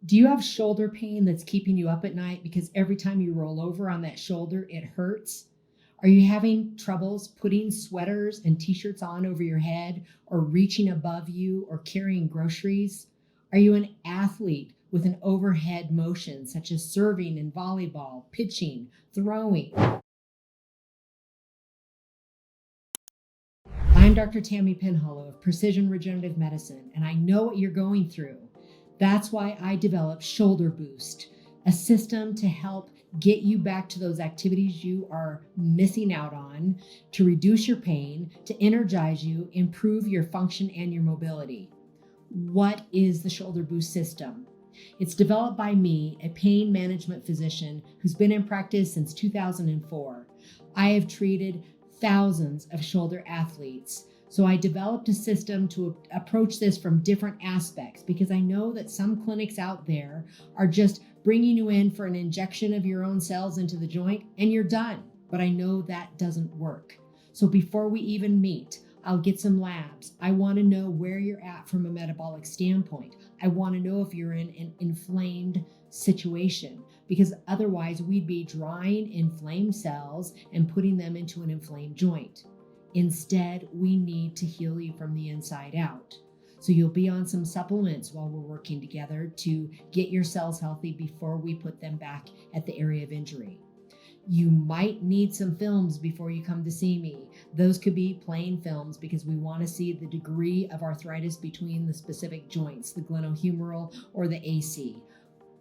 Do you have shoulder pain that's keeping you up at night because every time you roll over on that shoulder, it hurts? Are you having troubles putting sweaters and t-shirts on over your head or reaching above you or carrying groceries? Are you an athlete with an overhead motion such as serving in volleyball, pitching, throwing? I'm Dr. Tammy Penhollow of Precision Regenerative Medicine, and I know what you're going through. That's why I developed Shoulder Boost, a system to help get you back to those activities you are missing out on, to reduce your pain, to energize you, improve your function and your mobility. What is the Shoulder Boost system? It's developed by me, a pain management physician who's been in practice since 2004. I have treated thousands of shoulder athletes. So I developed a system to approach this from different aspects because I know that some clinics out there are just bringing you in for an injection of your own cells into the joint and you're done. But I know that doesn't work. So before we even meet, I'll get some labs. I want to know where you're at from a metabolic standpoint. I want to know if you're in an inflamed situation because otherwise we'd be drawing inflamed cells and putting them into an inflamed joint. Instead, we need to heal you from the inside out. So you'll be on some supplements while we're working together to get your cells healthy before we put them back at the area of injury. You might need some films before you come to see me. Those could be plain films because we want to see the degree of arthritis between the specific joints, the glenohumeral or the AC.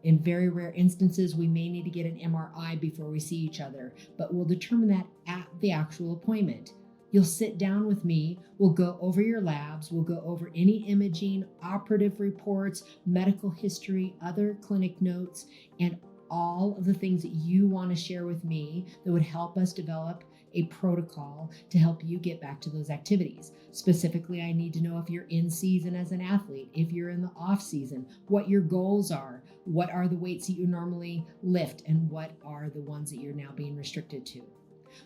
In very rare instances, we may need to get an MRI before we see each other, but we'll determine that at the actual appointment. You'll sit down with me, we'll go over your labs, we'll go over any imaging, operative reports, medical history, other clinic notes, and all of the things that you want to share with me that would help us develop a protocol to help you get back to those activities. Specifically, I need to know if you're in season as an athlete, if you're in the off season, what your goals are, what are the weights that you normally lift, and what are the ones that you're now being restricted to.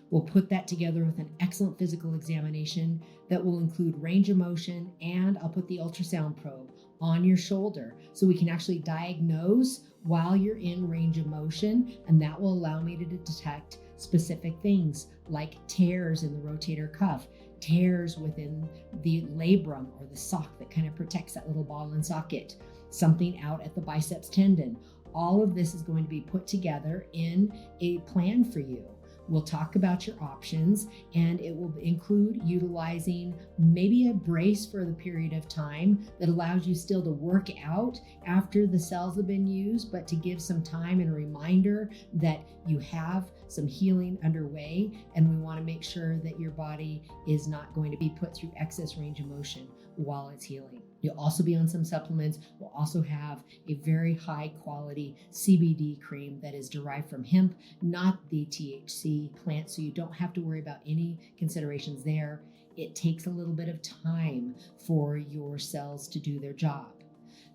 We'll put that together with an excellent physical examination that will include range of motion, and I'll put the ultrasound probe on your shoulder so we can actually diagnose while you're in range of motion, and that will allow me to detect specific things like tears in the rotator cuff, tears within the labrum or the sock that kind of protects that little ball and socket, something out at the biceps tendon. All of this is going to be put together in a plan for you. We'll talk about your options, and it will include utilizing maybe a brace for the period of time that allows you still to work out after the cells have been used, but to give some time and a reminder that you have some healing underway, and we want to make sure that your body is not going to be put through excess range of motion while it's healing. You'll also be on some supplements. We'll also have a very high quality CBD cream that is derived from hemp, not the THC plant, so you don't have to worry about any considerations there. It takes a little bit of time for your cells to do their job.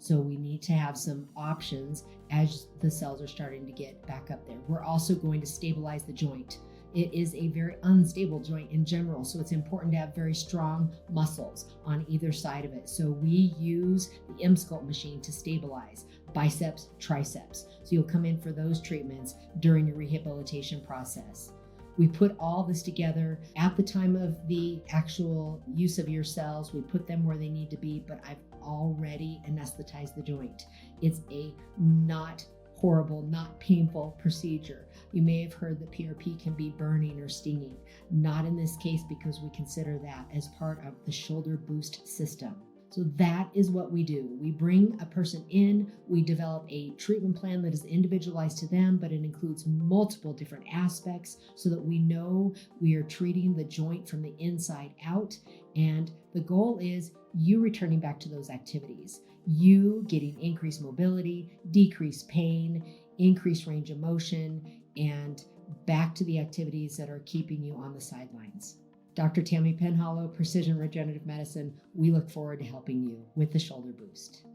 So we need to have some options as the cells are starting to get back up there. We're also going to stabilize the joint. It is a very unstable joint in general, so it's important to have very strong muscles on either side of it. So we use the M-Sculpt machine to stabilize biceps, triceps. So you'll come in for those treatments during your rehabilitation process. We put all this together at the time of the actual use of your cells. We put them where they need to be, but I've already anesthetized the joint. It's a not horrible, not painful procedure. You may have heard that PRP can be burning or stinging. Not in this case, because we consider that as part of the Shoulder Boost system. So that is what we do. We bring a person in, we develop a treatment plan that is individualized to them, but it includes multiple different aspects so that we know we are treating the joint from the inside out. And the goal is you returning back to those activities, you getting increased mobility, decreased pain, increased range of motion, and back to the activities that are keeping you on the sidelines. Dr. Tammy Penhollow, Precision Regenerative Medicine, we look forward to helping you with the Shoulder Boost.